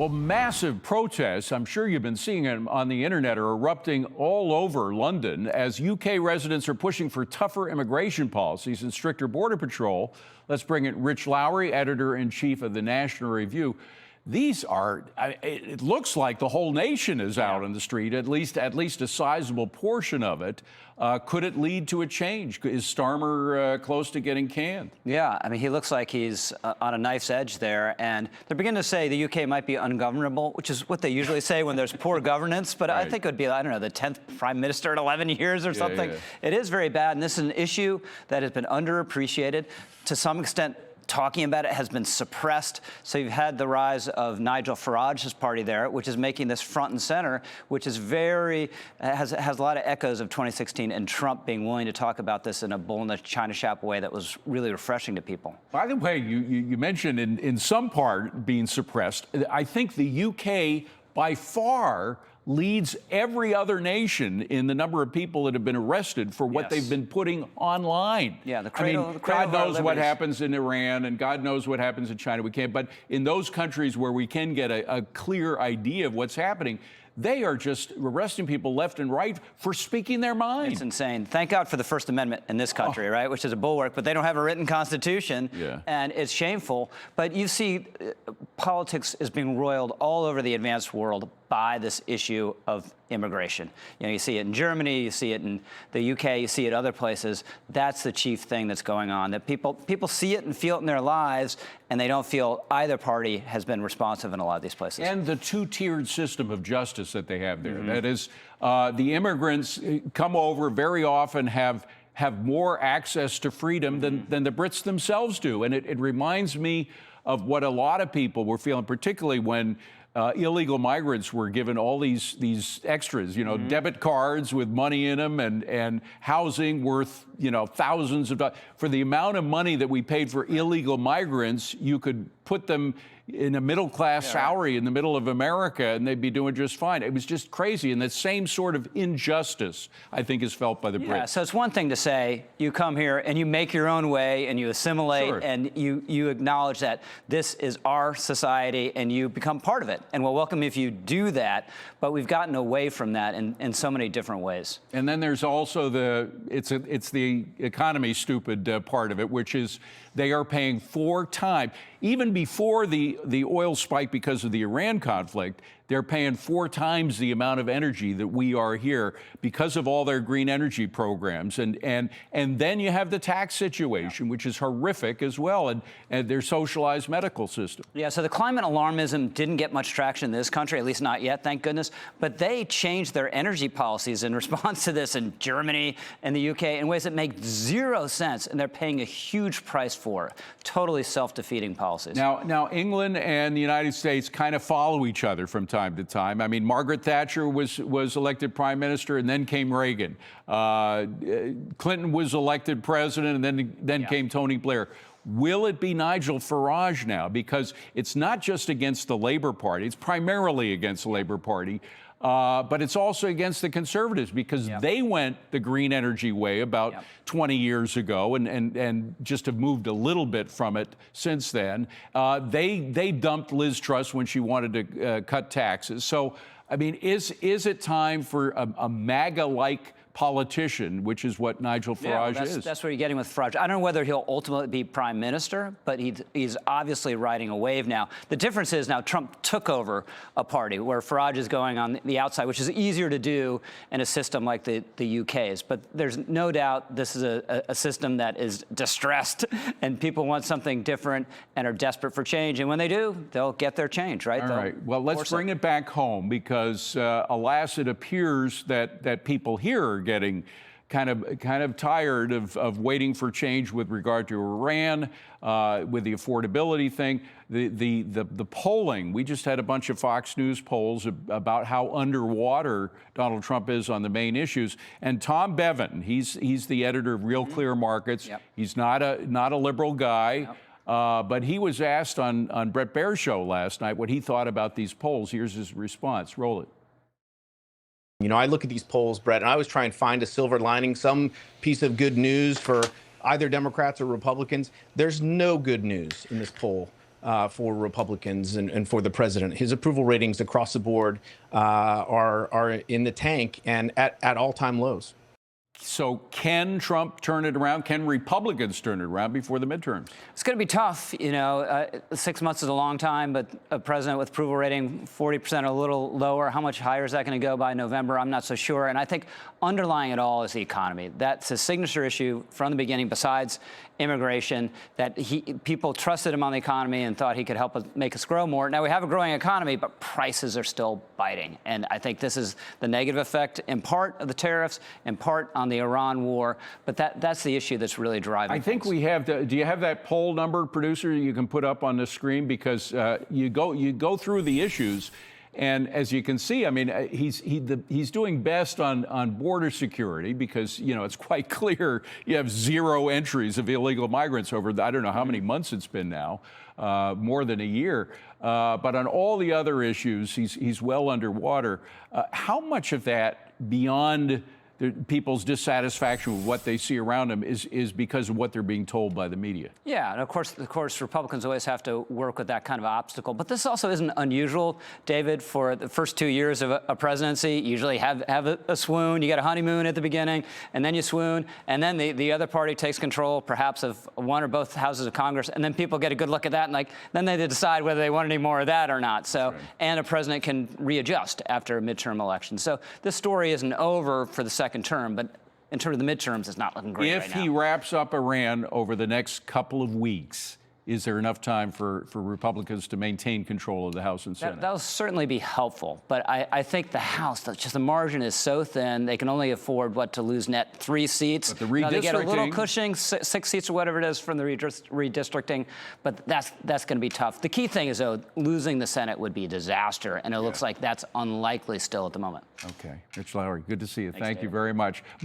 Well, massive protests, I'm sure you've been seeing them on the internet, are erupting all over London as UK residents are pushing for tougher immigration policies and stricter border patrol. Let's bring in Rich Lowry, editor-in-chief of the National Review. These are, it looks like the whole nation is out on the street, at least a sizable portion of it. Could it lead to a change? Is Starmer close to getting canned? Yeah, I mean, he looks like he's on a knife's edge there. And they're beginning to say the UK might be ungovernable, which is what they usually say when there's poor governance. But right. I think it would be, I don't know, the 10th prime minister in 11 years or something. Yeah. It is very bad. And this is an issue that has been underappreciated. To some extent, talking about it has been suppressed. So you've had the rise of Nigel Farage's party there, which is making this front and center, which is has a lot of echoes of 2016 and Trump being willing to talk about this in a bull in the china shop way that was really refreshing to people. By the way, you mentioned in some part being suppressed. I think the UK by far leads every other nation in the number of people that have been arrested for what they've been putting online. Yeah, God knows what happens in Iran and God knows what happens in China. We can't, but in those countries where we can get a clear idea of what's happening, they are just arresting people left and right for speaking their mind. It's insane. Thank God for the First Amendment in this country, right, which is a bulwark, but they don't have a written constitution, and it's shameful. But you see politics is being roiled all over the advanced world by this issue of immigration. You know, you see it in Germany, you see it in the UK, you see it other places. That's the chief thing that's going on, that people see it and feel it in their lives, and they don't feel either party has been responsive in a lot of these places. And the two-tiered system of justice that they have there. That is, the immigrants come over very often have more access to freedom than the Brits themselves do. And it reminds me of what a lot of people were feeling, particularly when illegal migrants were given all these extras, you know, debit cards with money in them and housing worth, you know, thousands of dollars. For the amount of money that we paid for illegal migrants, you could put them in a middle-class salary in the middle of America, and they'd be doing just fine. It was just crazy, and that same sort of injustice, I think, is felt by the Brits. Yeah, so it's one thing to say, you come here and you make your own way, and you assimilate, and you acknowledge that this is our society, and you become part of it. And we'll welcome you if you do that, but we've gotten away from that in so many different ways. And then there's also it's the economy stupid part of it, which is they are paying 4 times. Even before the oil spike because of the Iran conflict, they're paying 4 times the amount of energy that we are here because of all their green energy programs. And then you have the tax situation, which is horrific as well, and their socialized medical system. Yeah, so the climate alarmism didn't get much traction in this country, at least not yet, thank goodness. But they changed their energy policies in response to this in Germany and the UK in ways that make 0 sense, and they're paying a huge price for it. Totally self-defeating policies. Now, England and the United States kind of follow each other from time to time. I mean, Margaret Thatcher was elected prime minister, and then came Reagan. Clinton was elected president, and then came Tony Blair. Will it be Nigel Farage now? Because it's not just against the Labour Party. It's primarily against the Labour Party. But it's also against the Conservatives because they went the green energy way about 20 years ago and just have moved a little bit from it since then. They dumped Liz Truss when she wanted to cut taxes. So, I mean, is it time for a MAGA-like politician, which is what Nigel Farage is? That's what you're getting with Farage. I don't know whether he'll ultimately be prime minister, but he's obviously riding a wave now. The difference is now Trump took over a party where Farage is going on the outside, which is easier to do in a system like the UK's. But there's no doubt this is a system that is distressed, and people want something different and are desperate for change. And when they do, they'll get their change, right? All right. Well, let's bring it back home because, alas, it appears that people here are getting kind of tired of waiting for change with regard to Iran, with the affordability thing, the polling. We just had a bunch of Fox News polls about how underwater Donald Trump is on the main issues. And Tom Bevan, he's the editor of Real Clear Markets. He's not a liberal guy. But he was asked on Bret Baier's show last night what he thought about these polls. Here's his response. Roll it. You know, I look at these polls, Brett, and I always try and find a silver lining, some piece of good news for either Democrats or Republicans. There's no good news in this poll for Republicans and for the president. His approval ratings across the board are in the tank and at all-time lows. So can Trump turn it around? Can Republicans turn it around before the midterms? It's going to be tough. 6 months is a long time, but a president with approval rating 40%, a little lower. How much higher is that going to go by November? I'm not so sure. And I think underlying it all is the economy. That's a signature issue from the beginning, besides immigration, that people trusted him on the economy and thought he could help us make us grow more. Now we have a growing economy, but prices are still biting. And I think this is the negative effect, in part of the tariffs, in part on the Iran war. But that's the issue that's really driving I think things. we have do you have that poll number, producer, you can put up on the screen? Because you go through the issues, and as you can see, I mean, he's doing best on border security, because it's quite clear you have zero entries of illegal migrants over I don't know how many months it's been now, more than a year. But on all the other issues, he's well underwater. How much of that, beyond people's dissatisfaction with what they see around them, is because of what they're being told by the media? Yeah, and of course, Republicans always have to work with that kind of obstacle. But this also isn't unusual, David, for the first 2 years of a presidency. You usually have a swoon. You get a honeymoon at the beginning, and then you swoon, and then the other party takes control, perhaps of one or both houses of Congress, and then people get a good look at that, and then they decide whether they want any more of that or not. So, right. And a president can readjust after a midterm election. So this story isn't over for the second term, but in terms of the midterms, it's not looking great right now. If he wraps up Iran over the next couple of weeks, is there enough time for Republicans to maintain control of the House and Senate? That'll certainly be helpful, but I think the House, just the margin is so thin, they can only afford to lose net 3 seats. But the redistricting, they get a little cushioning, 6 seats or whatever it is from the redistricting, but that's going to be tough. The key thing is, though, losing the Senate would be a disaster, and it looks like that's unlikely still at the moment. Okay, Rich Lowry, good to see you. Thanks, Thank you David. very much.